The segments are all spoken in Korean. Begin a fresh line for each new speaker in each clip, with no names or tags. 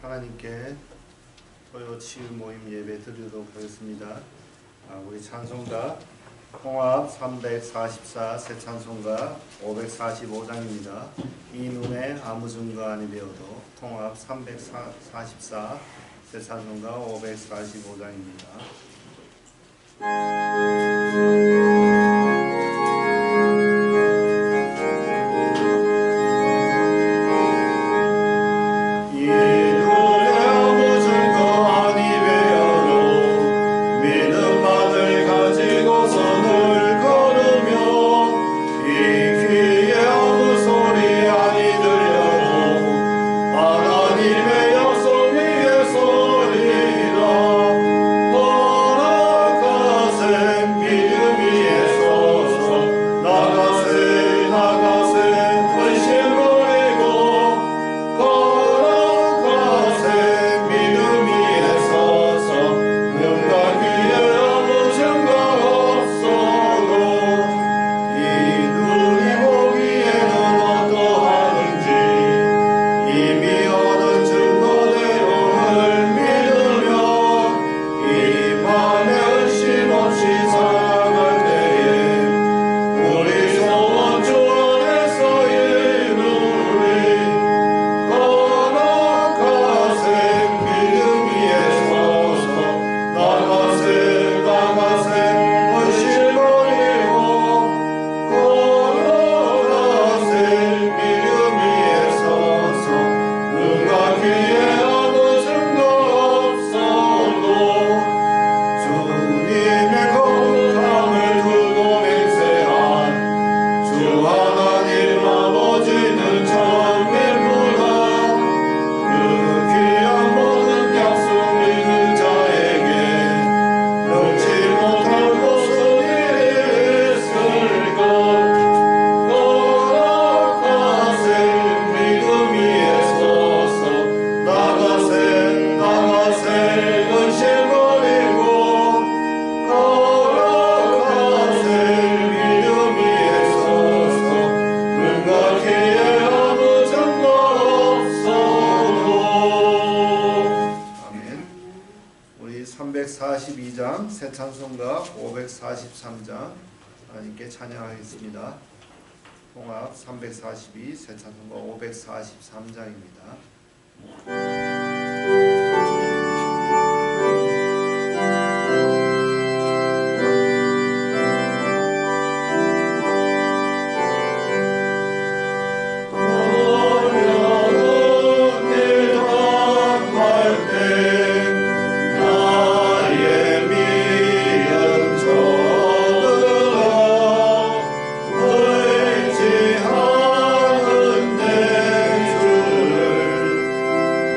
하나님께 토요 치유 모임 예배 드리도록 하겠습니다. 우리 찬송가 통합 344 새 찬송가 545장입니다. 이 눈에 아무 증거 아니 되어도 통합 344 새 찬송가 545장입니다. 우리 342장 새 찬송가 543장 하나님께 찬양하겠습니다. 통합 342 새 찬송가 543장입니다.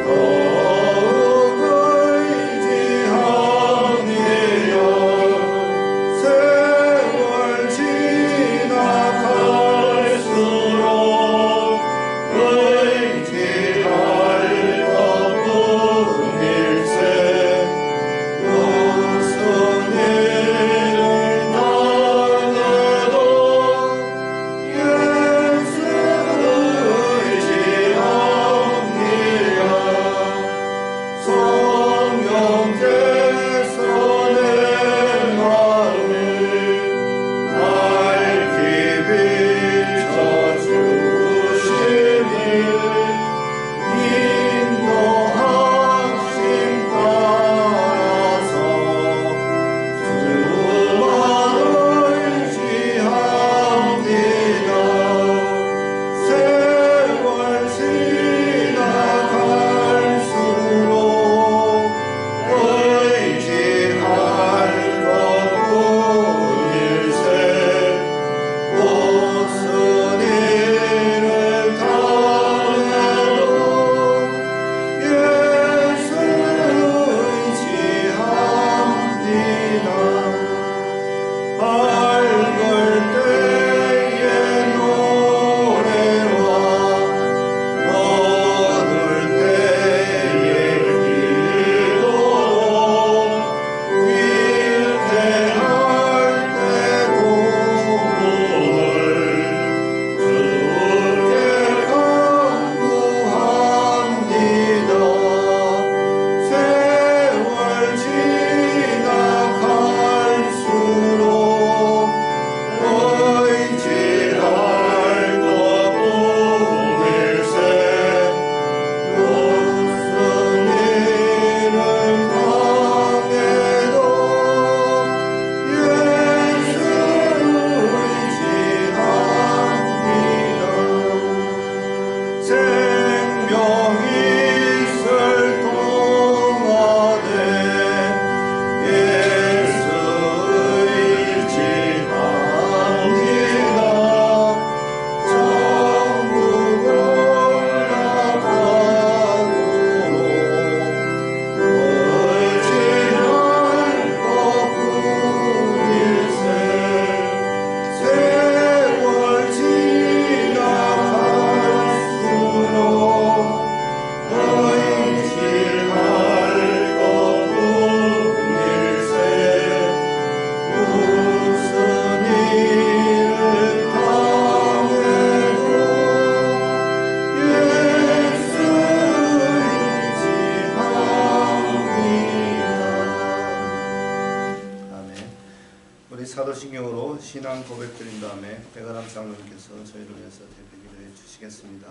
Oh
성신경으로 신앙 고백드린 다음에 백아람 장로님께서 저희를 위해서 대표기도해 주시겠습니다.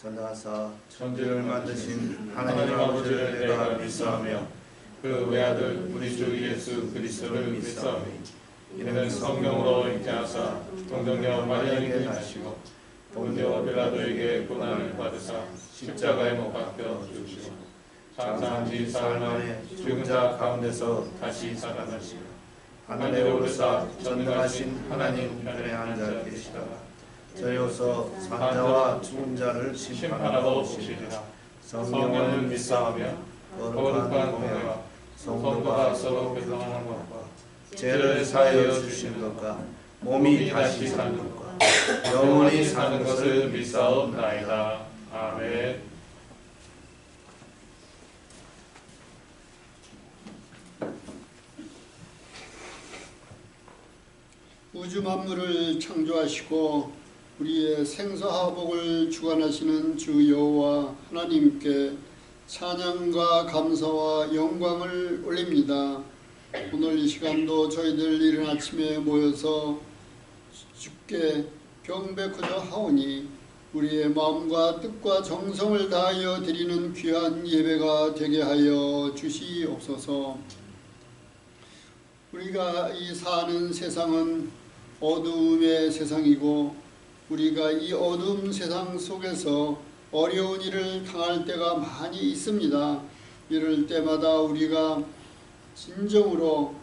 전하사 천지를 만드신 하나님 아버지를 내가 믿사오며 그 외아들 우리 주 예수 그리스도를 믿사오니 이는 성령으로 잉태하사 동정녀 마리아에게 나시고 본디오 빌라도에게 고난을 받으사 십자가에 못 박혀 죽으시고 장사한 지 사흘 만에 죽은 자 가운데서 다시 살아나시고 하늘에 오르사 전능하신 하나님 우편에 앉아 계시다가 저희로서 산자와 죽은 자를 심판하러 오시리라. 성령을 믿사오며 거룩한 공회와 성도가 서로 교통하는 것과 죄를 사하여 주시는 것과 몸이 다시 사는 것과 영원히 사는 것을 믿사옵나이다. 아멘.
우주 만물을 창조하시고 우리의 생사화복을 주관하시는 주 여호와 하나님께 찬양과 감사와 영광을 올립니다. 오늘 이 시간도 저희들 이른 아침에 모여서 주께 경배코자 하오니 우리의 마음과 뜻과 정성을 다하여 드리는 귀한 예배가 되게 하여 주시옵소서. 우리가 이 사는 세상은 어두움의 세상이고 우리가 이 어두운 세상 속에서 어려운 일을 당할 때가 많이 있습니다. 이럴 때마다 우리가 진정으로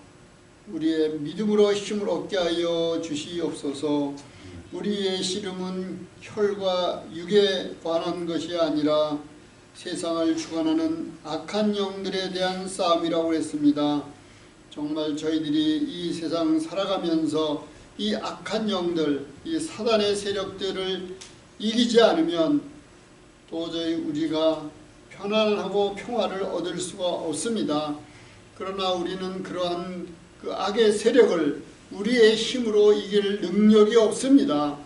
우리의 믿음으로 힘을 얻게 하여 주시옵소서. 우리의 씨름은 혈과 육에 관한 것이 아니라 세상을 주관하는 악한 영들에 대한 싸움이라고 했습니다. 정말 저희들이 이 세상 살아가면서 이 악한 영들, 이 사단의 세력들을 이기지 않으면 도저히 우리가 편안하고 평화를 얻을 수가 없습니다. 그러나 우리는 그러한 그 악의 세력을 우리의 힘으로 이길 능력이 없습니다.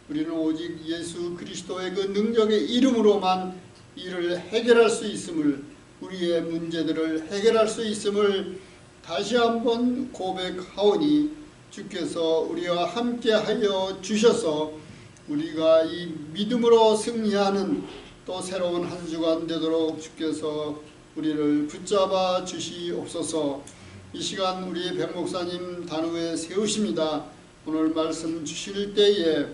우리는 오직 예수 그리스도의 그 능력의 이름으로만 이를 해결할 수 있음을, 우리의 문제들을 해결할 수 있음을 다시 한번 고백하오니 주께서 우리와 함께 하여 주셔서 우리가 이 믿음으로 승리하는 또 새로운 한 주간 되도록 주께서 우리를 붙잡아 주시옵소서. 이 시간 우리 백 목사님 단후에 세우십니다. 오늘 말씀 주실 때에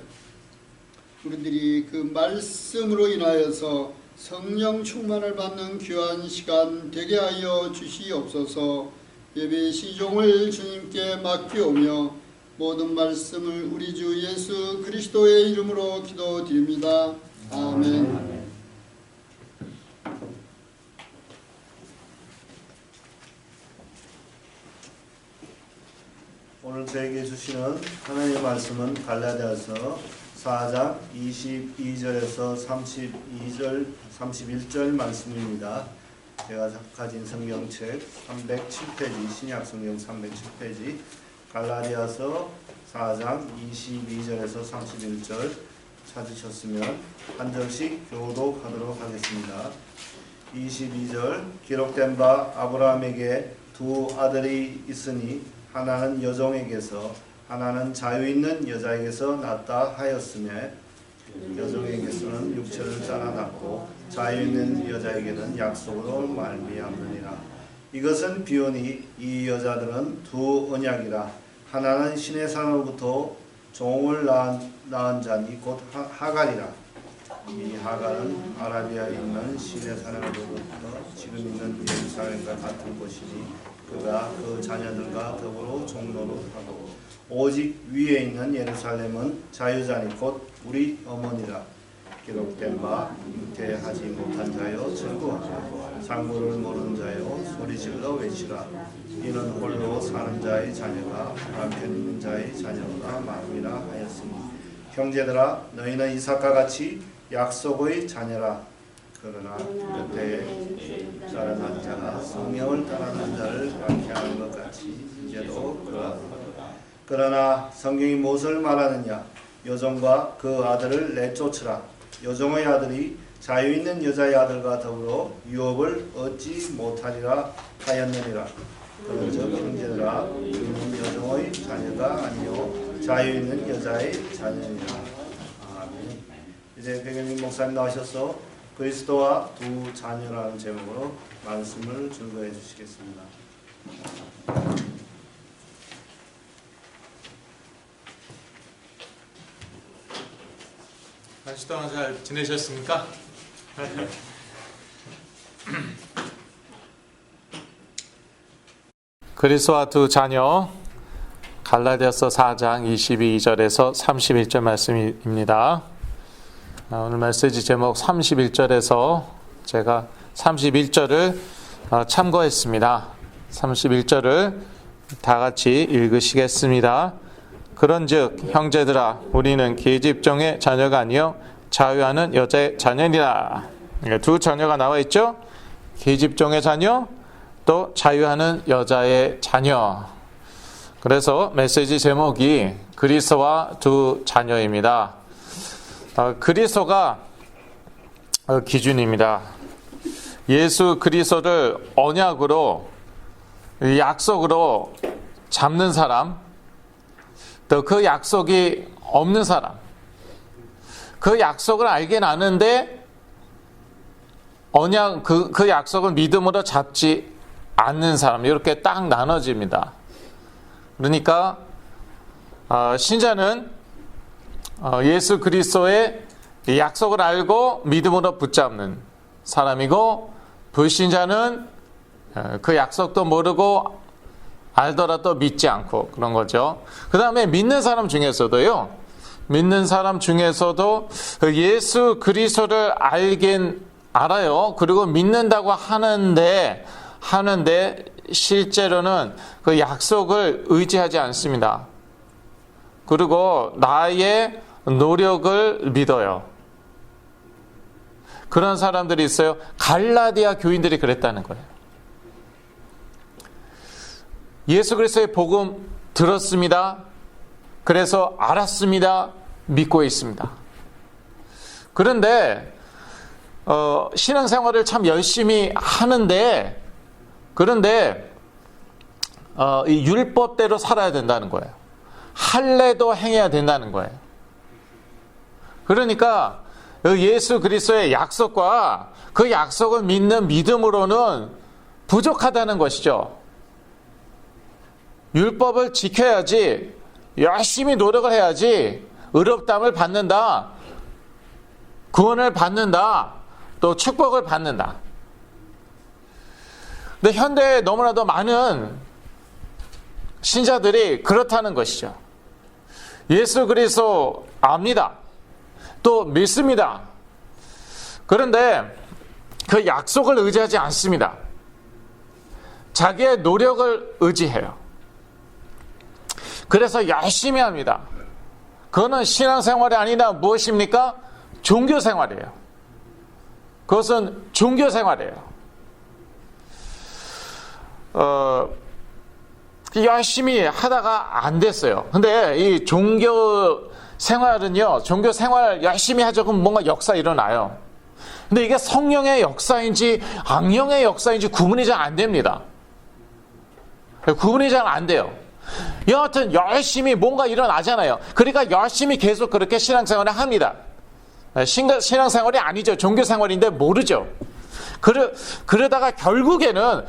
우리들이 그 말씀으로 인하여서 성령 충만을 받는 귀한 시간 되게 하여 주시옵소서. 예배 시종을 주님께 맡기오며 모든 말씀을 우리 주 예수 그리스도의 이름으로 기도드립니다. 아멘.
오늘 저에게 주시는 하나님의 말씀은 갈라디아서 4장 22절에서 31절 말씀입니다. 제가 가진 성경책 307페이지, 신약 성경 307페이지, 갈라디아서 4장 22절에서 31절 찾으셨으면 한 절씩 교독하도록 하겠습니다. 22절, 기록된 바 아브라함에게 두 아들이 있으니 하나는 여종에게서 하나는 자유 있는 여자에게서 낳았다 하였으며 여종에게서는 육체를 따라 낳고 자유 있는 여자에게는 약속으로 말미암느니라. 이것은 비오니 이 여자들은 두 언약이라. 하나는 신의 산으로부터 종을 낳은 자니 곧 하갈이라. 이 하갈은 아라비아에 있는 신의 산으로부터 지금 있는 예루살렘과 같은 곳이니 그가 그 자녀들과 더불어 종로를 하고 오직 위에 있는 예루살렘은 자유자니 곧 우리 어머니라. 기록된 바 잉태하지 못한 자여 즐거워하고 상고를 모르는 자여 소리질러 외치라. 이는 홀로 사는 자의 자녀가 남편 있는 자의 자녀보다 많음이라 하였으니 형제들아 너희는 이삭과 같이 약속의 자녀라. 그러나 그때에 자라난 자가 성령을 따르는 자를 방해하는 것 같이 이제도 그러하도다. 그러나 성경이 무엇을 말하느냐? 여종과 그 아들을 내쫓으라. 여종의 아들이 자유 있는 여자의 아들과 더불어 유업을 얻지 못하리라 하였느니라. 그런즉 형제들아 우리는 여종의 자녀가 아니요 자유 있는 여자의 자녀니라. 아멘. 이제 백현민 목사님 나오셔서 그리스도와 두 자녀라는 제목으로 말씀을 증거해 주시겠습니다.
한 주 동안 잘 지내셨습니까? 그리스도와 두 자녀, 갈라디아서 4장 22절에서 31절 말씀입니다. 오늘 메시지 제목 31절에서 제가 31절을 참고했습니다. 31절을 다 같이 읽으시겠습니다. 그런즉 형제들아 우리는 계집종의 자녀가 아니요 자유하는 여자의 자녀니라. 두 자녀가 나와 있죠. 계집종의 자녀, 또 자유하는 여자의 자녀. 그래서 메시지 제목이 그리스도와 두 자녀입니다. 그리스도가 기준입니다. 예수 그리스도를 언약으로, 약속으로 잡는 사람, 또 그 약속이 없는 사람, 그 약속을 알긴 아는데 언약 그 약속을 믿음으로 잡지 않는 사람, 이렇게 딱 나눠집니다. 그러니까 신자는 예수 그리스도의 약속을 알고 믿음으로 붙잡는 사람이고, 불신자는 그 약속도 모르고 알더라도 믿지 않고 그런 거죠. 그 다음에 믿는 사람 중에서도 예수 그리스도를 알긴 알아요. 그리고 믿는다고 하는데 실제로는 그 약속을 의지하지 않습니다. 그리고 나의 노력을 믿어요. 그런 사람들이 있어요. 갈라디아 교인들이 그랬다는 거예요. 예수 그리스도의 복음 들었습니다. 그래서 알았습니다. 믿고 있습니다. 그런데 신앙생활을 참 열심히 하는데, 그런데 이 율법대로 살아야 된다는 거예요. 할례도 행해야 된다는 거예요. 그러니까 예수 그리스도의 약속과 그 약속을 믿는 믿음으로는 부족하다는 것이죠. 율법을 지켜야지, 열심히 노력을 해야지 의롭다함을 받는다, 구원을 받는다, 또 축복을 받는다. 근데 현대에 너무나도 많은 신자들이 그렇다는 것이죠. 예수 그리스도 압니다. 또 믿습니다. 그런데 그 약속을 의지하지 않습니다. 자기의 노력을 의지해요. 그래서 열심히 합니다. 그거는 신앙생활이 아니라 무엇입니까? 종교생활이에요. 그것은 종교생활이에요. 열심히 하다가 안 됐어요. 근데 이 종교생활은요, 종교생활 열심히 하죠. 그럼 뭔가 역사 일어나요. 근데 이게 성령의 역사인지 악령의 역사인지 구분이 잘 안 됩니다. 구분이 잘 안 돼요. 여하튼 열심히 뭔가 일어나잖아요. 그러니까 열심히 계속 그렇게 신앙생활을 합니다. 신앙생활이 아니죠. 종교생활인데 모르죠. 그러다가 결국에는요,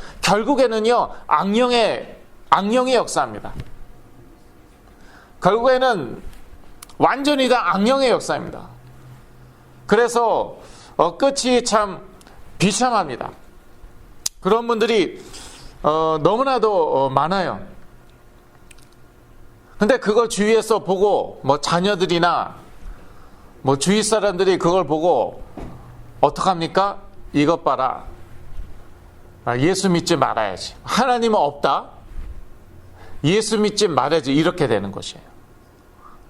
악령의 역사입니다. 결국에는 완전히 다 악령의 역사입니다. 그래서 끝이 참 비참합니다. 그런 분들이 너무나도 많아요. 근데 그걸 주위에서 보고, 자녀들이나 주위 사람들이 그걸 보고 어떡합니까? 이것 봐라, 예수 믿지 말아야지, 하나님은 없다, 예수 믿지 말아야지, 이렇게 되는 것이에요.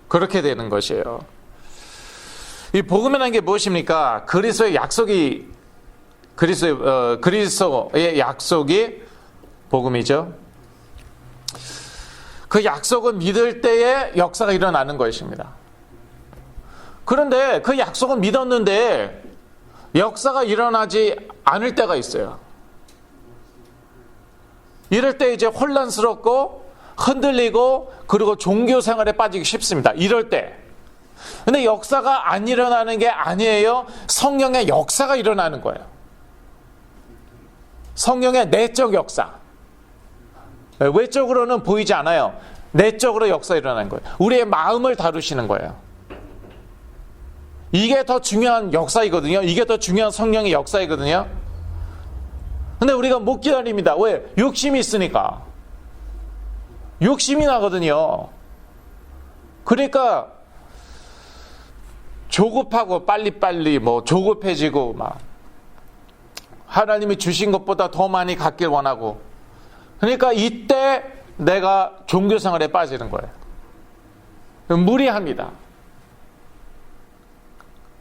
그렇게 되는 것이에요. 이 복음이라는 게 무엇입니까? 그리스도의 약속이 복음이죠. 그 약속을 믿을 때에 역사가 일어나는 것입니다. 그런데 그 약속을 믿었는데 역사가 일어나지 않을 때가 있어요. 이럴 때 이제 혼란스럽고 흔들리고 그리고 종교 생활에 빠지기 쉽습니다. 이럴 때. 근데 역사가 안 일어나는 게 아니에요. 성령의 역사가 일어나는 거예요. 성령의 내적 역사. 외적으로는 보이지 않아요. 내적으로 역사 일어나는 거예요. 우리의 마음을 다루시는 거예요. 이게 더 중요한 역사이거든요. 이게 더 중요한 성령의 역사이거든요. 근데 우리가 못 기다립니다. 왜? 욕심이 있으니까. 욕심이 나거든요. 그러니까 조급하고 빨리빨리 조급해지고 막 하나님이 주신 것보다 더 많이 갖길 원하고, 그러니까 이때 내가 종교생활에 빠지는 거예요. 무리합니다.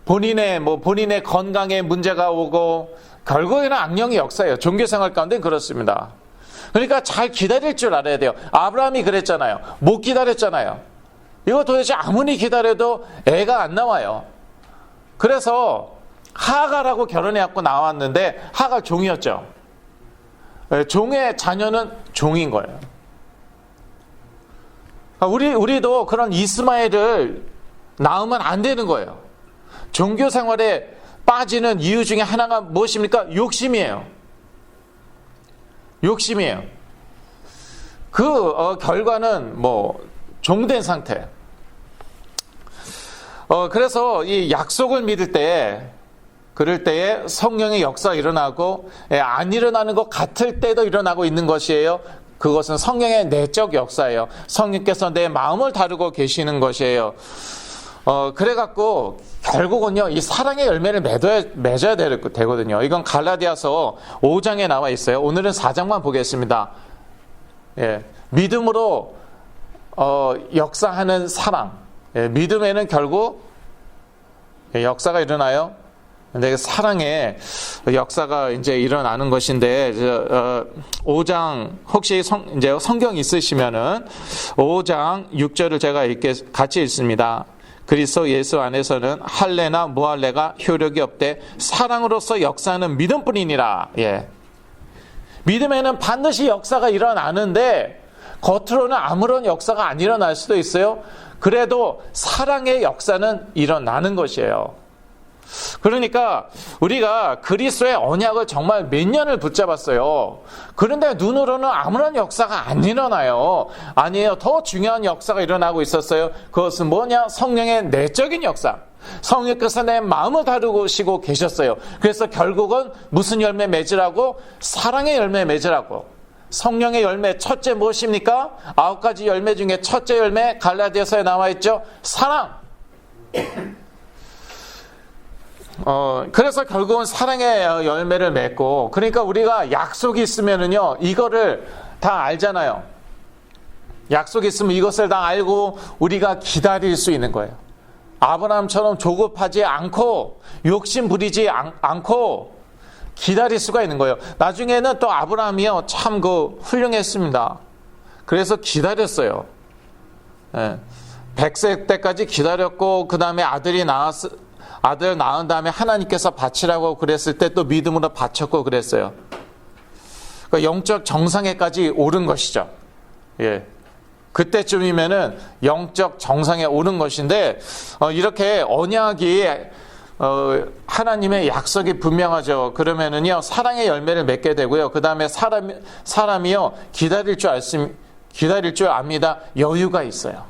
본인의 건강에 문제가 오고 결국에는 악령의 역사예요. 종교생활 가운데 그렇습니다. 그러니까 잘 기다릴 줄 알아야 돼요. 아브라함이 그랬잖아요. 못 기다렸잖아요. 이거 도대체 아무리 기다려도 애가 안 나와요. 그래서 하갈하고 결혼해갖고 나왔는데 하갈 종이었죠. 종의 자녀는 종인 거예요. 우리도 그런 이스마엘을 낳으면 안 되는 거예요. 종교 생활에 빠지는 이유 중에 하나가 무엇입니까? 욕심이에요. 욕심이에요. 그 결과는 종된 상태. 그래서 이 약속을 믿을 때, 그럴 때에 성령의 역사가 일어나고, 안 일어나는 것 같을 때도 일어나고 있는 것이에요. 그것은 성령의 내적 역사예요. 성령께서 내 마음을 다루고 계시는 것이에요. 그래갖고 결국은요, 이 사랑의 열매를 맺어야 되거든요. 이건 갈라디아서 5장에 나와 있어요. 오늘은 4장만 보겠습니다. 믿음으로 역사하는 사랑. 믿음에는 결국 역사가 일어나요. 근데 사랑의 역사가 이제 일어나는 것인데, 5장, 혹시 이제 성경 있으시면은 5장 6절을 제가 같이 읽습니다. 그리스도 예수 안에서는 할례나 무할례가 효력이 없되 사랑으로서 역사하는 믿음뿐이니라. 믿음에는 반드시 역사가 일어나는데 겉으로는 아무런 역사가 안 일어날 수도 있어요. 그래도 사랑의 역사는 일어나는 것이에요. 그러니까 우리가 그리스도의 언약을 정말 몇 년을 붙잡았어요. 그런데 눈으로는 아무런 역사가 안 일어나요. 아니에요. 더 중요한 역사가 일어나고 있었어요. 그것은 뭐냐? 성령의 내적인 역사. 성령께서 내 마음을 다루시고 계셨어요. 그래서 결국은 무슨 열매 맺으라고? 사랑의 열매 맺으라고. 성령의 열매 첫째 무엇입니까? 9가지 열매 중에 첫째 열매 갈라디아서에 나와 있죠. 사랑. 그래서 결국은 사랑의 열매를 맺고, 그러니까 우리가 약속이 있으면은요, 이거를 다 알잖아요. 약속이 있으면 이것을 다 알고 우리가 기다릴 수 있는 거예요. 아브라함처럼 조급하지 않고 욕심 부리지 않고 기다릴 수가 있는 거예요. 나중에는 또 아브라함이요, 참 훌륭했습니다. 그래서 기다렸어요. 100세 때까지 기다렸고, 그 다음에 아들 낳은 다음에 하나님께서 바치라고 그랬을 때 또 믿음으로 바쳤고 그랬어요. 그러니까 영적 정상에까지 오른 것이죠. 그때쯤이면은 영적 정상에 오른 것인데, 이렇게 언약이 하나님의 약속이 분명하죠. 그러면은요, 사랑의 열매를 맺게 되고요. 그 다음에 사람이요, 기다릴 줄 압니다. 여유가 있어요.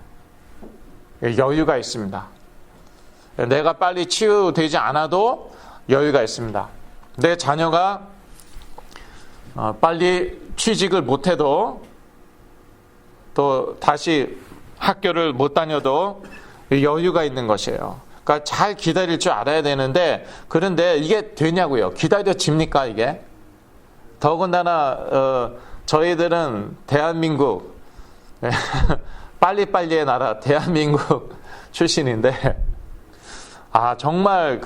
여유가 있습니다. 내가 빨리 치유되지 않아도 여유가 있습니다. 내 자녀가 빨리 취직을 못해도, 또 다시 학교를 못 다녀도 여유가 있는 것이에요. 그러니까 잘 기다릴 줄 알아야 되는데, 그런데 이게 되냐고요? 기다려집니까 이게? 더군다나 저희들은 대한민국 빨리빨리의 나라 대한민국 출신인데, 정말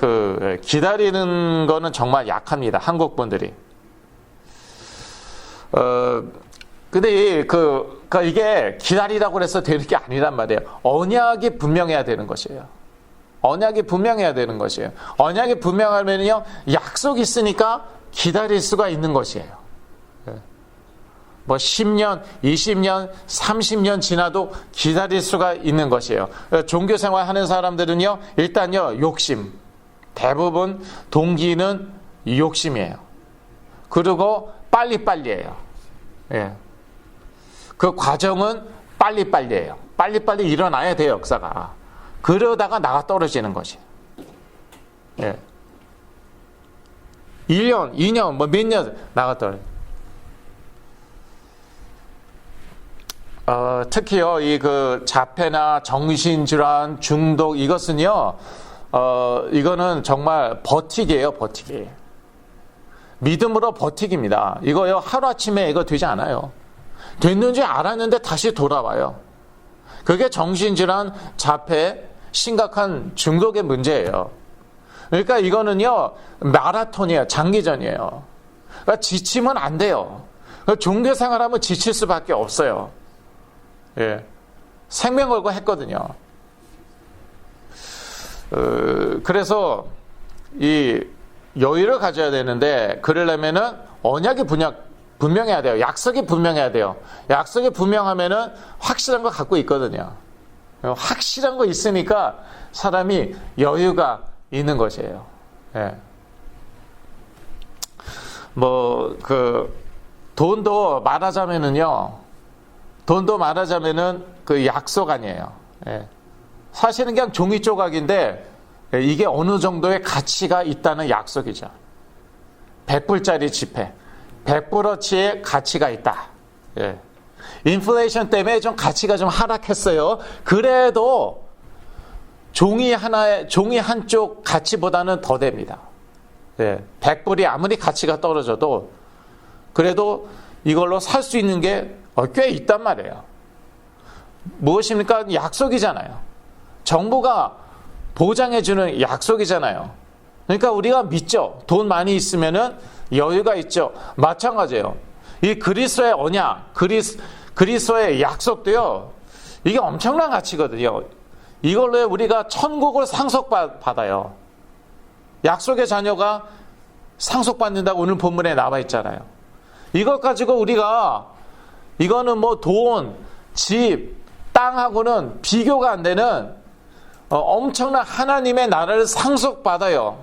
기다리는 거는 정말 약합니다. 한국 분들이. 근데 이게 기다리라고 해서 되는 게 아니란 말이에요. 언약이 분명해야 되는 것이에요. 언약이 분명해야 되는 것이에요. 언약이 분명하면요, 약속이 있으니까 기다릴 수가 있는 것이에요. 뭐 10년, 20년, 30년 지나도 기다릴 수가 있는 것이에요. 종교 생활 하는 사람들은요, 일단요, 욕심. 대부분 동기는 욕심이에요. 그리고 빨리빨리예요. 예. 그 과정은 빨리빨리예요. 빨리빨리 일어나야 돼요, 역사가. 그러다가 나가 떨어지는 것이. 예. 1년, 2년, 뭐 몇 년 나가 떨어져. 특히요, 이 그 자폐나 정신질환, 중독, 이것은요, 이거는 정말 버티기예요, 버티기. 믿음으로 버티기입니다. 이거요, 하루아침에 이거 되지 않아요. 됐는지 알았는데 다시 돌아와요. 그게 정신질환, 자폐, 심각한 중독의 문제예요. 그러니까 이거는요, 마라톤이에요. 장기전이에요. 그러니까 지치면 안 돼요. 종교 생활하면 지칠 수밖에 없어요. 예. 생명 걸고 했거든요. 그래서 이 여유를 가져야 되는데, 그러려면은 언약이 분명해야 돼요. 약속이 분명해야 돼요. 약속이 분명하면은 확실한 거 갖고 있거든요. 확실한 거 있으니까 사람이 여유가 있는 것이에요. 예. 뭐, 돈도 말하자면은 그 약속 아니에요. 예. 사실은 그냥 종이 조각인데, 이게 어느 정도의 가치가 있다는 약속이죠. 100불짜리 지폐. 100불어치의 가치가 있다. 예. 인플레이션 때문에 좀 가치가 좀 하락했어요. 그래도 종이 한쪽 가치보다는 더 됩니다. 예. 100불이 아무리 가치가 떨어져도 그래도 이걸로 살 수 있는 게 꽤 있단 말이에요. 무엇입니까? 약속이잖아요. 정부가 보장해주는 약속이잖아요. 그러니까 우리가 믿죠. 돈 많이 있으면은 여유가 있죠. 마찬가지예요. 이 그리스도의 언약, 그리스도의 약속도요, 이게 엄청난 가치거든요. 이걸로 우리가 천국을 상속받아요. 약속의 자녀가 상속받는다고 오늘 본문에 나와 있잖아요. 이것 가지고 우리가, 이거는 뭐 돈, 집, 땅하고는 비교가 안 되는 엄청난 하나님의 나라를 상속받아요.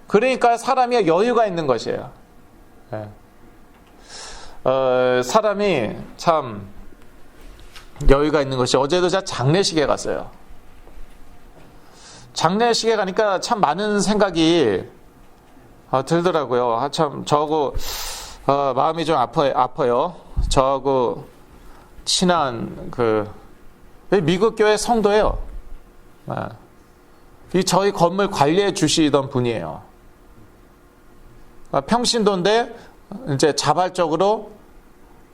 그러니까 사람이 여유가 있는 것이에요. 예. 사람이 참 여유가 있는 것이, 어제도 제가 장례식에 갔어요. 장례식에 가니까 참 많은 생각이 들더라고요. 참 저하고 마음이 좀 아파요. 저하고 친한 미국 교회 성도예요. 이 저희 건물 관리해 주시던 분이에요. 평신도인데 이제 자발적으로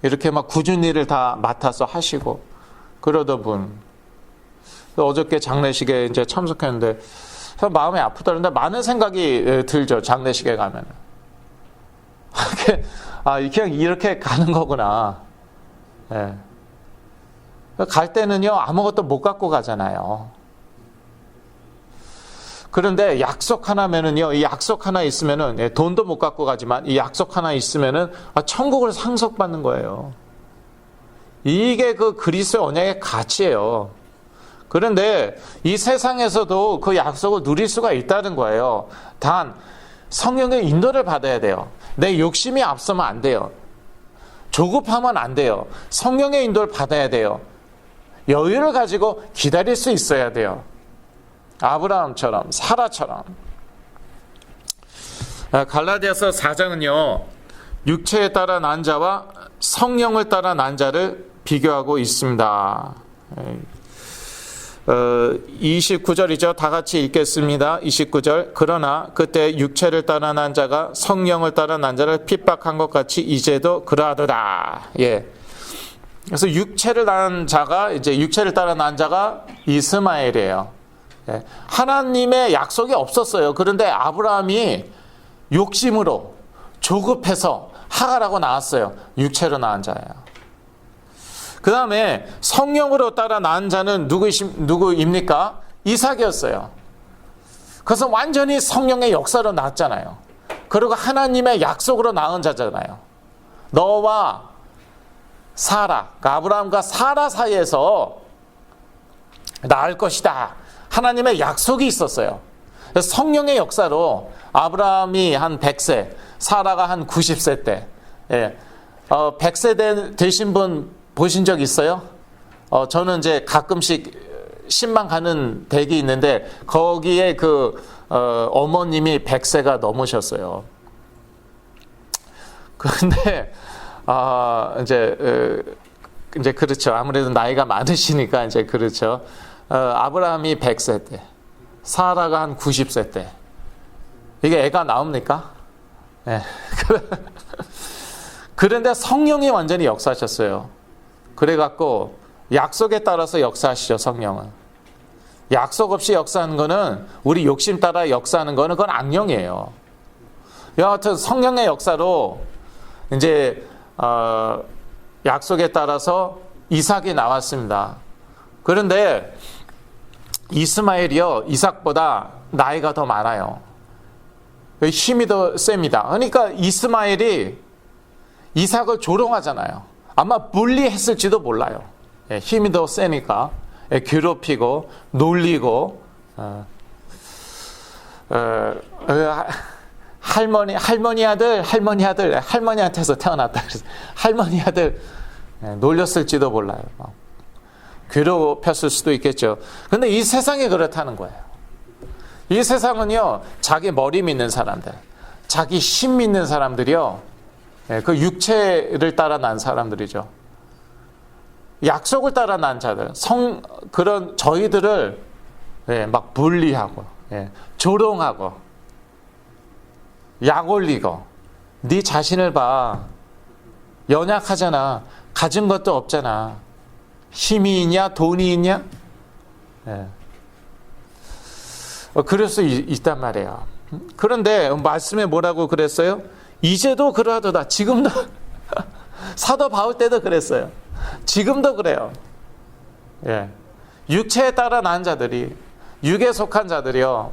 이렇게 막 굳은 일을 다 맡아서 하시고 그러던 분. 어저께 장례식에 이제 참석했는데 마음이 아프다는데 많은 생각이 들죠. 장례식에 가면. 그냥 이렇게 가는 거구나. 예. 갈 때는요, 아무것도 못 갖고 가잖아요. 그런데 약속 하나면은요, 이 약속 하나 있으면은, 돈도 못 갖고 가지만, 이 약속 하나 있으면은, 천국을 상속받는 거예요. 이게 그 그리스도의 언약의 가치예요. 그런데 이 세상에서도 그 약속을 누릴 수가 있다는 거예요. 단, 성령의 인도를 받아야 돼요. 내 욕심이 앞서면 안 돼요. 조급하면 안 돼요. 성령의 인도를 받아야 돼요. 여유를 가지고 기다릴 수 있어야 돼요. 아브라함처럼, 사라처럼. 갈라디아서 4장은요, 육체에 따라 난 자와 성령을 따라 난 자를 비교하고 있습니다. 29절이죠. 다 같이 읽겠습니다. 29절. 그러나 그때 육체를 따라 난 자가 성령을 따라 난 자를 핍박한 것 같이 이제도 그러하도다. 예. 그래서 육체를 따라 난 자가 이스마엘이에요. 예. 하나님의 약속이 없었어요. 그런데 아브라함이 욕심으로 조급해서 하가라고 나왔어요. 육체로 낳은 자예요. 그 다음에 성령으로 따라 낳은 자는 누구입니까? 이삭이었어요. 그래서 완전히 성령의 역사로 낳았잖아요. 그리고 하나님의 약속으로 낳은 자잖아요. 너와 사라, 그러니까 아브라함과 사라 사이에서 낳을 것이다. 하나님의 약속이 있었어요. 성령의 역사로 아브라함이 한 100세, 사라가 한 90세 때, 100세 되신 분 보신 적 있어요? 저는 이제 가끔씩 신방 가는 댁이 있는데 거기에 어머님이 100세가 넘으셨어요. 그런데 이제 그렇죠. 아무래도 나이가 많으시니까 이제 그렇죠. 아브라함이 100세 때, 사라가 한 90세 때, 이게 애가 나옵니까? 네. 그런데 성령이 완전히 역사하셨어요. 그래갖고 약속에 따라서 역사하시죠, 성령은. 약속 없이 역사하는 거는, 우리 욕심 따라 역사하는 거는 그건 악령이에요. 여하튼 성령의 역사로 이제 약속에 따라서 이삭이 나왔습니다. 그런데 이스마엘이요, 이삭보다 나이가 더 많아요. 힘이 더 셉니다. 그러니까 이스마엘이 이삭을 조롱하잖아요. 아마 분리했을지도 몰라요. 힘이 더 세니까 괴롭히고 놀리고 할머니한테서 태어났다. 할머니 아들 놀렸을지도 몰라요. 괴롭혔을 수도 있겠죠. 근데 이 세상이 그렇다는 거예요. 이 세상은요, 자기 머리 믿는 사람들, 자기 힘 믿는 사람들이요, 그 육체를 따라 난 사람들이죠. 약속을 따라 난 자들, 그런 저희들을 막 분리하고, 조롱하고, 약 올리고, 네 자신을 봐. 연약하잖아. 가진 것도 없잖아. 힘이 있냐? 돈이 있냐? 그럴 수 있단 말이에요. 그런데 말씀에 뭐라고 그랬어요? 이제도 그러하도다. 지금도 사도 바울 때도 그랬어요. 지금도 그래요. 육체에 따라 난 자들이, 육에 속한 자들이요,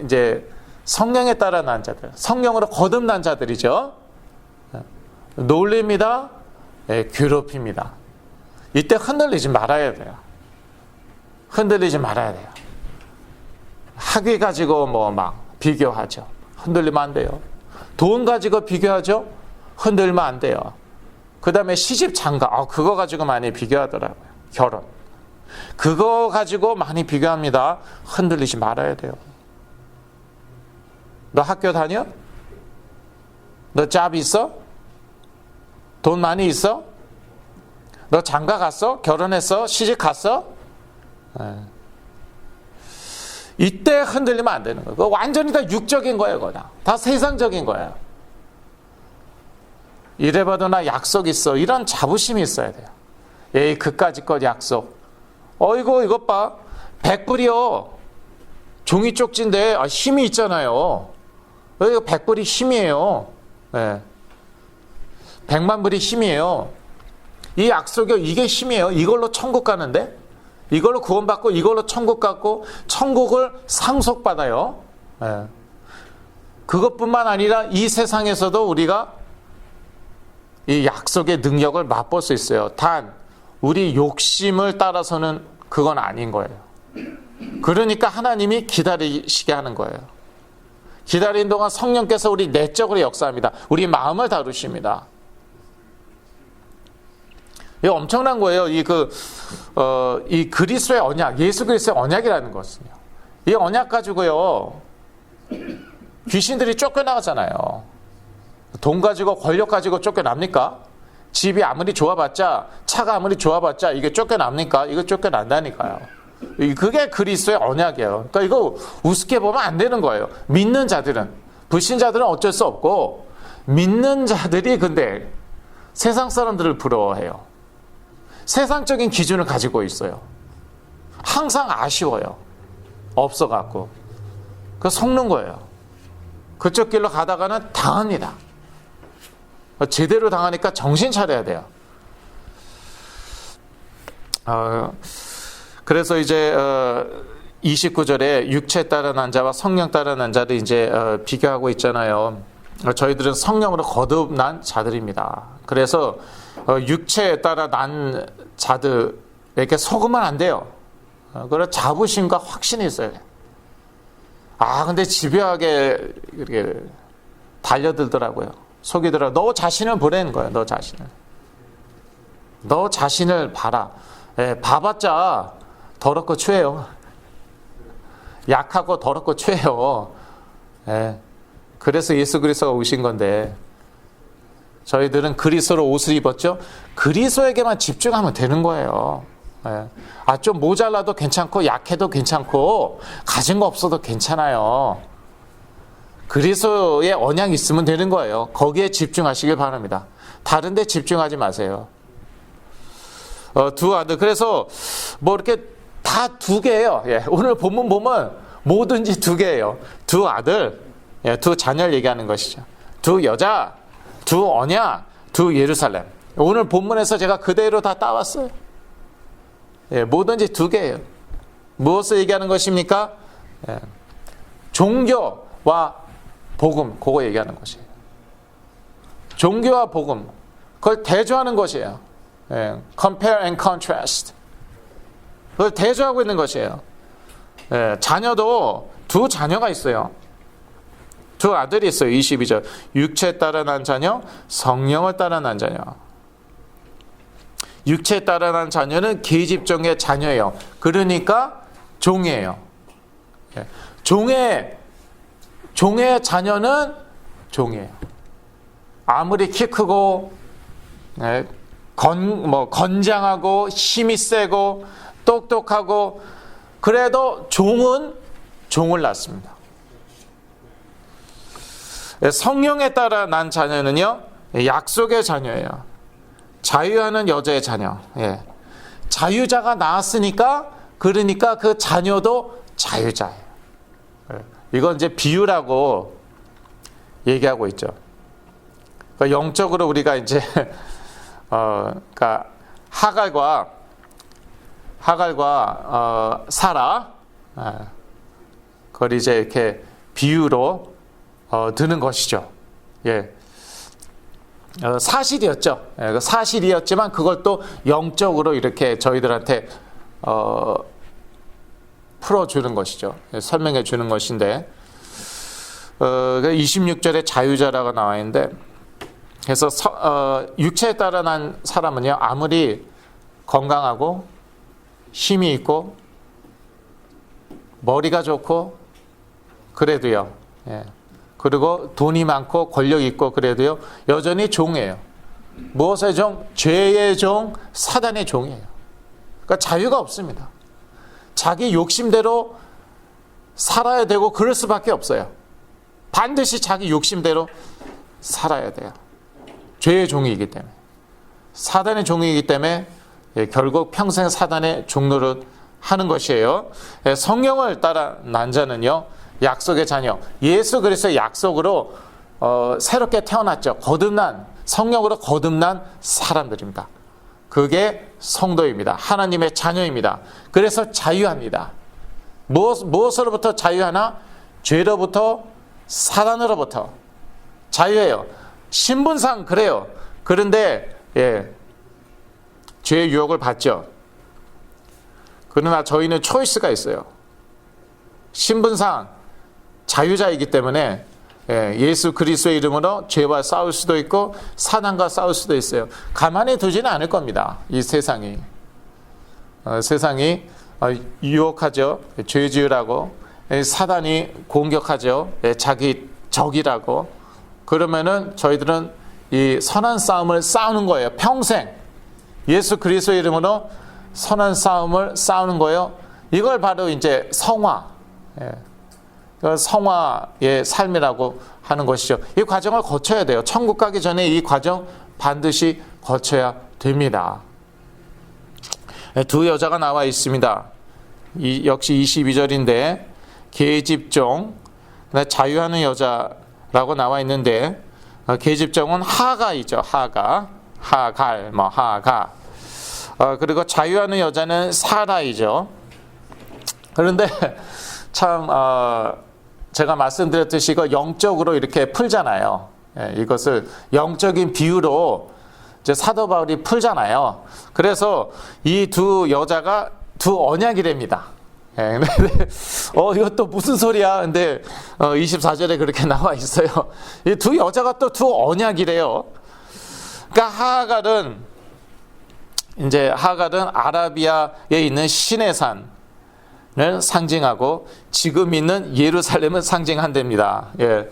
이제 성령에 따라 난 자들, 성령으로 거듭난 자들이죠. 놀립니다. 괴롭힙니다. 이때 흔들리지 말아야 돼요. 흔들리지 말아야 돼요. 학위 가지고 막 비교하죠. 흔들리면 안 돼요. 돈 가지고 비교하죠. 흔들면 안 돼요. 그 다음에 시집 장가, 그거 가지고 많이 비교하더라고요. 결혼. 그거 가지고 많이 비교합니다. 흔들리지 말아야 돼요. 너 학교 다녀? 너 잡 있어? 돈 많이 있어? 너 장가 갔어? 결혼했어? 시집 갔어? 이때 흔들리면 안 되는 거예요. 그거 완전히 다 육적인 거예요. 그거 다 세상적인 거예요. 이래봐도 나 약속 있어. 이런 자부심이 있어야 돼요. 에이, 그까짓 것 약속. 어이구, 이것 봐. 100불이요. 종이 쪽지인데 힘이 있잖아요. 이거 100불이 힘이에요. 100만 불이 힘이에요. 이 약속이 이게 힘이에요. 이걸로 천국 가는데, 이걸로 구원받고 이걸로 천국 갔고 천국을 상속받아요. 그것뿐만 아니라 이 세상에서도 우리가 이 약속의 능력을 맛볼 수 있어요. 단 우리 욕심을 따라서는 그건 아닌 거예요. 그러니까 하나님이 기다리시게 하는 거예요. 기다리는 동안 성령께서 우리 내적으로 역사합니다. 우리 마음을 다루십니다. 이거 엄청난 거예요. 이 그리스도의 언약, 예수 그리스도의 언약이라는 것은요. 이 언약 가지고요, 귀신들이 쫓겨나가잖아요. 돈 가지고, 권력 가지고 쫓겨납니까? 집이 아무리 좋아봤자, 차가 아무리 좋아봤자 이게 쫓겨납니까? 이거 쫓겨난다니까요. 그게 그리스도의 언약이에요. 그러니까 이거 우습게 보면 안 되는 거예요. 믿는 자들은, 불신자들은 어쩔 수 없고, 믿는 자들이 근데 세상 사람들을 부러워해요. 세상적인 기준을 가지고 있어요. 항상 아쉬워요. 없어갖고. 그 속는 거예요. 그쪽 길로 가다가는 당합니다. 제대로 당하니까 정신 차려야 돼요. 그래서 이제 29절에 육체 따라 난 자와 성령 따라 난 자를 이제 비교하고 있잖아요. 저희들은 성령으로 거듭난 자들입니다. 그래서 육체에 따라 난 자들에게 속으면 안 돼요. 그런 자부심과 확신이 있어요. 근데 집요하게 이렇게 달려들더라고요. 속이더라고요. 너 자신을 보라는 거예요. 너 자신을. 너 자신을 봐라. 봐봤자 더럽고 추해요. 약하고 더럽고 추해요. 그래서 예수 그리스도가 오신 건데 저희들은 그리스도로 옷을 입었죠. 그리스도에게만 집중하면 되는 거예요. 좀 모자라도 괜찮고 약해도 괜찮고 가진 거 없어도 괜찮아요. 그리스도의 언약이 있으면 되는 거예요. 거기에 집중하시길 바랍니다. 다른 데 집중하지 마세요. 두 아들, 그래서 뭐 이렇게 다 두 개예요. 오늘 본문 보면 뭐든지 두 개예요. 두 아들, 두 자녀를 얘기하는 것이죠. 두 여자, 두 언약, 두 예루살렘. 오늘 본문에서 제가 그대로 다 따왔어요. 뭐든지 두 개예요. 무엇을 얘기하는 것입니까? 종교와 복음, 그거 얘기하는 것이에요. 종교와 복음, 그걸 대조하는 것이에요. compare and contrast. 그걸 대조하고 있는 것이에요. 자녀도 두 자녀가 있어요. 두 아들이 있어요. 22절. 육체에 따라 난 자녀, 성령을 따라 난 자녀. 육체에 따라 난 자녀는 계집종의 자녀예요. 그러니까 종이에요. 종의 자녀는 종이에요. 아무리 키 크고 건장하고 힘이 세고 똑똑하고 그래도 종은 종을 낳습니다. 성령에 따라 난 자녀는요, 약속의 자녀예요. 자유하는 여자의 자녀. 자유자가 나왔으니까, 그러니까 그 자녀도 자유자예요. 이건 이제 비유라고 얘기하고 있죠. 그러니까 영적으로 우리가 이제 그러니까 하갈과 사라, 그걸 이제 이렇게 비유로 드는 것이죠. 사실이었죠. 사실이었지만 그걸 또 영적으로 이렇게 저희들한테 풀어주는 것이죠. 설명해 주는 것인데 26절에 자유자라고 나와 있는데, 그래서 육체에 따라 난 사람은요, 아무리 건강하고 힘이 있고 머리가 좋고 그래도요, 그리고 돈이 많고 권력이 있고 그래도요, 여전히 종이에요. 무엇의 종? 죄의 종, 사단의 종이에요. 그러니까 자유가 없습니다. 자기 욕심대로 살아야 되고 그럴 수밖에 없어요. 반드시 자기 욕심대로 살아야 돼요. 죄의 종이기 때문에, 사단의 종이기 때문에 결국 평생 사단의 종노릇 하는 것이에요. 성령을 따라 난 자는요, 약속의 자녀, 예수 그리스도의 약속으로 새롭게 태어났죠. 거듭난, 성령으로 거듭난 사람들입니다. 그게 성도입니다. 하나님의 자녀입니다. 그래서 자유합니다. 무엇으로부터 자유하나? 죄로부터, 사단으로부터 자유해요. 신분상 그래요. 그런데 죄의 유혹을 받죠. 그러나 저희는 초이스가 있어요. 신분상 자유자이기 때문에 예수 그리스도의 이름으로 죄와 싸울 수도 있고 사단과 싸울 수도 있어요. 가만히 두지는 않을 겁니다. 이 세상이 유혹하죠. 죄지으라고, 사단이 공격하죠. 자기 적이라고. 그러면은 저희들은 이 선한 싸움을 싸우는 거예요. 평생 예수 그리스도의 이름으로 선한 싸움을 싸우는 거예요. 이걸 바로 이제 성화, 성화의 삶이라고 하는 것이죠. 이 과정을 거쳐야 돼요. 천국 가기 전에 이 과정 반드시 거쳐야 됩니다. 두 여자가 나와 있습니다. 역시 22절인데 계집종, 자유하는 여자라고 나와 있는데, 계집종은 하가이죠. 하갈, 하가. 그리고 자유하는 여자는 사라이죠. 그런데 참 제가 말씀드렸듯이 이거 영적으로 이렇게 풀잖아요. 예, 이것을 영적인 비유로 이제 사도 바울이 풀잖아요. 그래서 이 두 여자가 두 언약이랍니다. 예, 근데 이것도 무슨 소리야? 근데 24절에 그렇게 나와 있어요. 이 두 여자가 또 두 언약이래요. 그러니까 하갈은 아라비아에 있는 시내산을 상징하고 지금 있는 예루살렘을 상징한답니다. 예,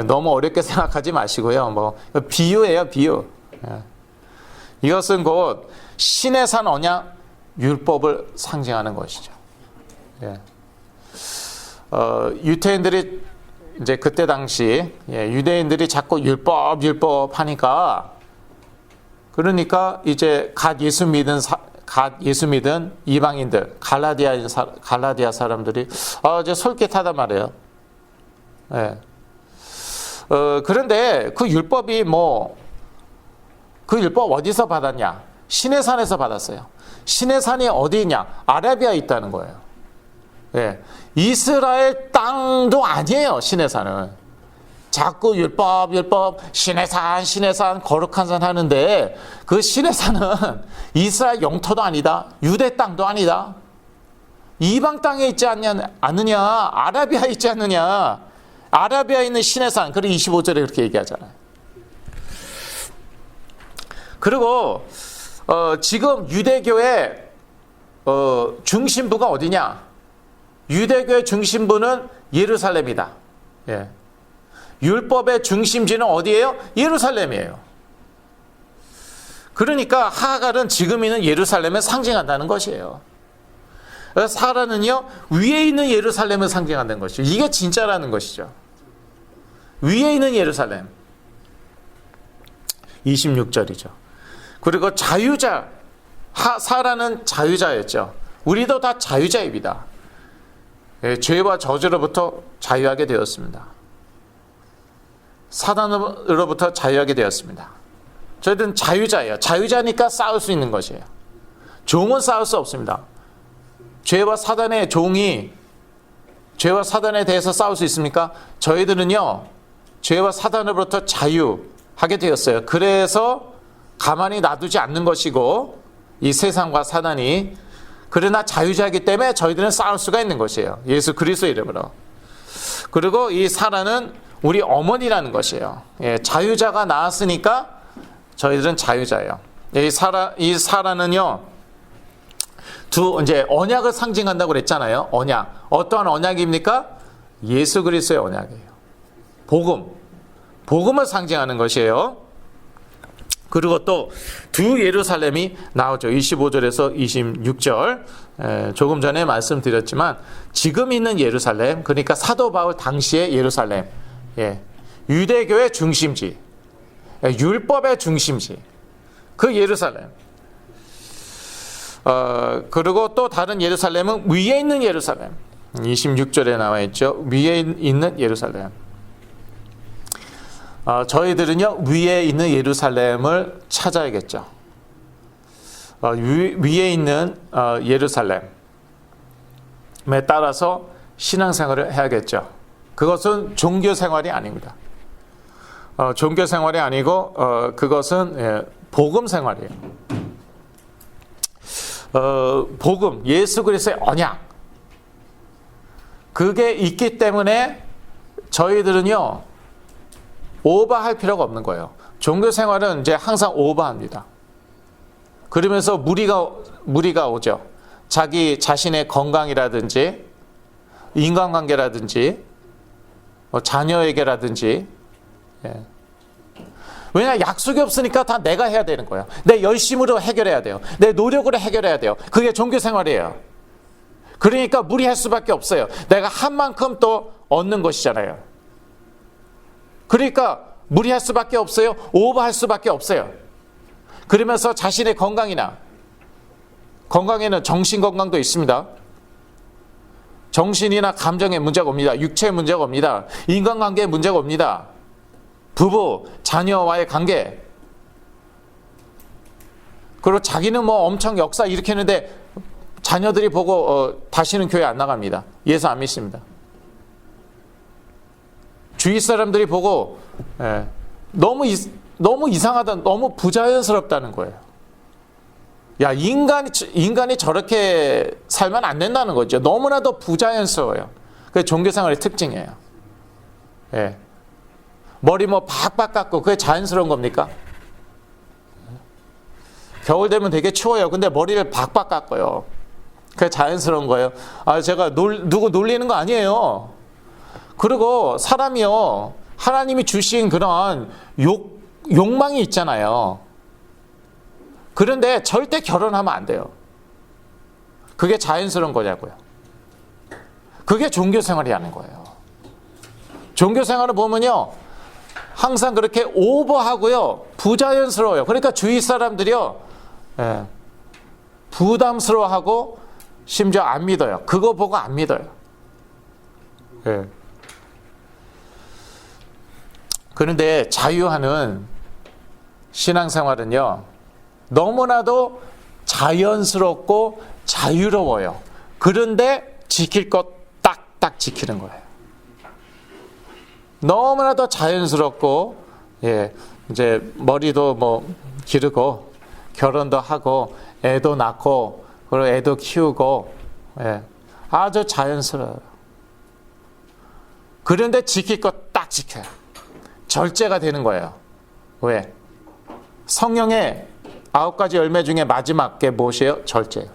너무 어렵게 생각하지 마시고요. 뭐 비유예요, 비유. 예. 이것은 곧 시내산 언약 율법을 상징하는 것이죠. 예. 유태인들이 이제 그때 당시 유대인들이 자꾸 율법 하니까 그러니까 이제 갓 예수 믿은 이방인들 갈라디아 사람들이 이제 솔깃하단 말이에요. 예. 그런데 그 율법이 그 율법 어디서 받았냐? 시내산에서 받았어요. 시내산이 어디 있냐? 아라비아에 있다는 거예요. 예. 이스라엘 땅도 아니에요, 시내산은. 자꾸 율법, 시내산, 거룩한 산 하는데 그 시내산은 이스라엘 영토도 아니다. 유대 땅도 아니다. 이방 땅에 있지 않느냐? 아라비아에 있지 않느냐? 아라비아에 있는 시내산. 그리고 25절에 그렇게 얘기하잖아요. 그리고 지금 유대교의 중심부가 어디냐? 유대교의 중심부는 예루살렘이다. 예. 율법의 중심지는 어디예요? 예루살렘이에요. 그러니까 하갈은 지금 있는 예루살렘을 상징한다는 것이에요. 사라는요, 위에 있는 예루살렘을 상징한다는 것이죠. 이게 진짜라는 것이죠. 위에 있는 예루살렘. 26절이죠. 그리고 자유자, 사라는 자유자였죠. 우리도 다 자유자입니다. 예, 죄와 저주로부터 자유하게 되었습니다. 사단으로부터 자유하게 되었습니다. 저희들은 자유자예요. 자유자니까 싸울 수 있는 것이에요. 종은 싸울 수 없습니다. 죄와 사단의 종이 죄와 사단에 대해서 싸울 수 있습니까? 저희들은요, 죄와 사단으로부터 자유하게 되었어요. 그래서 가만히 놔두지 않는 것이고, 이 세상과 사단이. 그러나 자유자이기 때문에 저희들은 싸울 수가 있는 것이에요. 예수 그리스도 이름으로. 그리고 이 사라는 우리 어머니라는 것이에요. 예, 자유자가 나왔으니까 저희들은 자유자예요. 이 사라는요, 이제 언약을 상징한다고 그랬잖아요. 언약. 어떠한 언약입니까? 예수 그리스도의 언약이에요. 복음을 상징하는 것이에요. 그리고 또 두 예루살렘이 나오죠. 25절에서 26절. 조금 전에 말씀드렸지만 지금 있는 예루살렘, 그러니까 사도 바울 당시의 예루살렘, 유대교의 중심지, 율법의 중심지, 그 예루살렘. 그리고 또 다른 예루살렘은 위에 있는 예루살렘. 26절에 나와 있죠. 위에 있는 예루살렘. 저희들은요, 위에 있는 예루살렘을 찾아야겠죠. 위에 있는 예루살렘에 따라서 신앙생활을 해야겠죠. 그것은 종교생활이 아닙니다. 종교생활이 아니고 그것은 복음생활이에요. 복음, 예수 그리스도의 언약, 그게 있기 때문에 저희들은요, 오버할 필요가 없는 거예요. 종교생활은 이제 항상 오버합니다. 그러면서 무리가 오죠. 자기 자신의 건강이라든지 인간관계라든지 자녀에게라든지. 왜냐, 약속이 없으니까 다 내가 해야 되는 거예요. 내 열심으로 해결해야 돼요. 내 노력으로 해결해야 돼요. 그게 종교생활이에요. 그러니까 무리할 수밖에 없어요. 내가 한 만큼 또 얻는 것이잖아요. 그러니까 무리할 수밖에 없어요. 오버할 수밖에 없어요. 그러면서 자신의 건강에는 정신 건강도 있습니다. 정신이나 감정에 문제가 옵니다. 육체에 문제가 옵니다. 인간관계에 문제가 옵니다. 부부, 자녀와의 관계. 그리고 자기는 뭐 엄청 역사 일으켰는데 자녀들이 보고 다시는 교회 안 나갑니다. 예수 안 믿습니다. 주위 사람들이 보고 너무 이상하다, 너무 부자연스럽다는 거예요. 야, 인간이 저렇게 살면 안 된다는 거죠. 너무나도 부자연스러워요. 그게 종교생활의 특징이에요. 예. 머리 뭐 박박 깎고 그게 자연스러운 겁니까? 겨울 되면 되게 추워요. 근데 머리를 박박 깎아요. 그게 자연스러운 거예요. 제가 누구 놀리는 거 아니에요. 그리고 사람이요, 하나님이 주신 그런 욕망이 있잖아요. 그런데 절대 결혼하면 안 돼요. 그게 자연스러운 거냐고요. 그게 종교생활이라는 거예요. 종교생활을 보면요, 항상 그렇게 오버하고요, 부자연스러워요. 그러니까 주위 사람들이요, 부담스러워하고 심지어 안 믿어요. 그거 보고 안 믿어요. 그런데 자유하는 신앙생활은요, 너무나도 자연스럽고 자유로워요. 그런데 지킬 것 딱딱 지키는 거예요. 너무나도 자연스럽고, 이제 머리도 뭐 기르고, 결혼도 하고, 애도 낳고, 그리고 애도 키우고, 아주 자연스러워요. 그런데 지킬 것 딱 지켜요. 절제가 되는 거예요. 왜? 성령의 9가지 열매 중에 마지막 게 무엇이에요? 절제예요.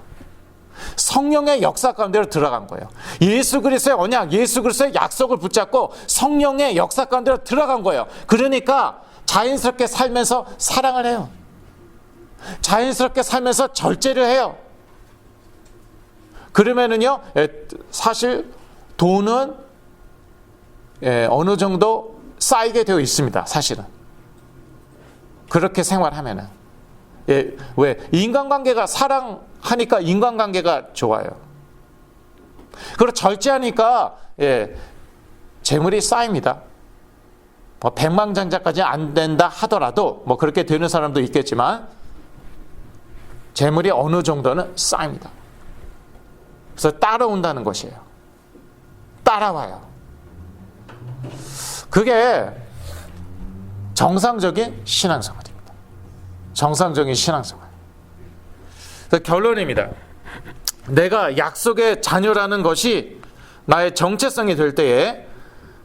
성령의 역사 가운데로 들어간 거예요. 예수 그리스도의 언약, 예수 그리스도의 약속을 붙잡고 성령의 역사 가운데로 들어간 거예요. 그러니까 자연스럽게 살면서 사랑을 해요. 자연스럽게 살면서 절제를 해요. 그러면은요, 사실 돈은 어느 정도 쌓이게 되어 있습니다. 사실은. 그렇게 생활하면은. 왜? 인간관계가, 사랑하니까 인간관계가 좋아요. 그리고 절제하니까 재물이 쌓입니다. 뭐 백만장자까지 안 된다 하더라도 뭐 그렇게 되는 사람도 있겠지만 재물이 어느 정도는 쌓입니다. 그래서 따라온다는 것이에요. 따라와요. 그게 정상적인 신앙생활입니다. 정상적인 신앙생활. 결론입니다. 내가 약속의 자녀라는 것이 나의 정체성이 될 때에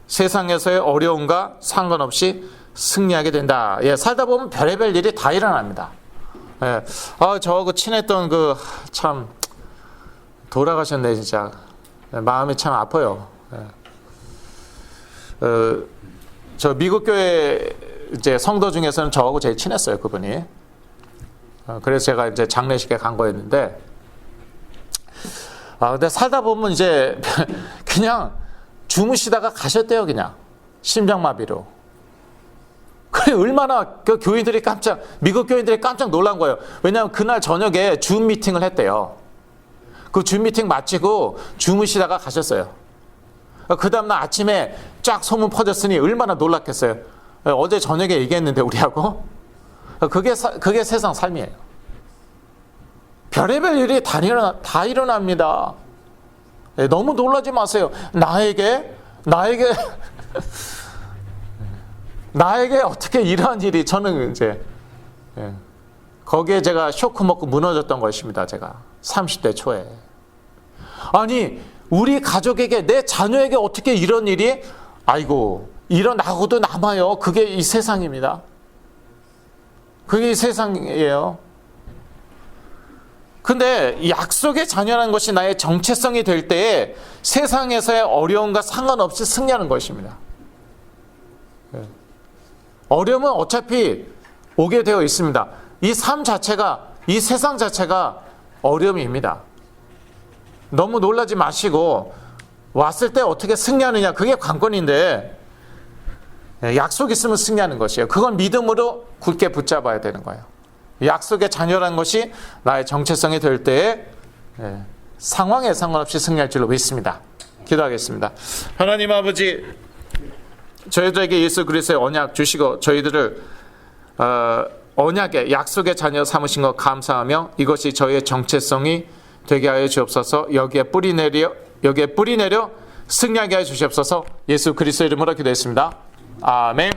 세상에서의 어려움과 상관없이 승리하게 된다. 살다 보면 별의별 일이 다 일어납니다. 저하고 친했던 참 돌아가셨네, 진짜. 마음이 참 아파요. 저 미국 교회 이제 성도 중에서는 저하고 제일 친했어요, 그분이. 그래서 제가 이제 장례식에 간 거였는데, 근데 살다 보면 이제 그냥 주무시다가 가셨대요, 그냥. 심장마비로. 그래, 얼마나 미국 교인들이 깜짝 놀란 거예요. 왜냐하면 그날 저녁에 줌 미팅을 했대요. 그 줌 미팅 마치고 주무시다가 가셨어요. 그 다음날 아침에 쫙 소문 퍼졌으니 얼마나 놀랐겠어요. 어제 저녁에 얘기했는데 우리하고. 그게 세상 삶이에요. 별의별 일이 다 일어납니다. 너무 놀라지 마세요. 나에게 어떻게 이러한 일이, 저는 이제 거기에 제가 쇼크 먹고 무너졌던 것입니다. 제가 30대 초에. 아니, 우리 가족에게, 내 자녀에게 어떻게 이런 일이 일어나고도 남아요. 그게 이 세상입니다. 그게 이 세상이에요. 근데 약속의 자녀라는 것이 나의 정체성이 될 때에 세상에서의 어려움과 상관없이 승리하는 것입니다. 어려움은 어차피 오게 되어 있습니다. 이 삶 자체가, 이 세상 자체가 어려움입니다. 너무 놀라지 마시고 왔을 때 어떻게 승리하느냐, 그게 관건인데, 약속 있으면 승리하는 것이에요. 그건 믿음으로 굳게 붙잡아야 되는 거예요. 약속의 자녀라는 것이 나의 정체성이 될 때에 상황에 상관없이 승리할 줄로 믿습니다. 기도하겠습니다. 하나님 아버지, 저희들에게 예수 그리스도의 언약 주시고 저희들을 언약의 약속의 자녀 삼으신 것 감사하며 이것이 저희의 정체성이 되게 하여 주옵소서. 여기에 뿌리 내려 승리하게 해 주시옵소서. 예수 그리스도 이름으로 기도했습니다. 아멘.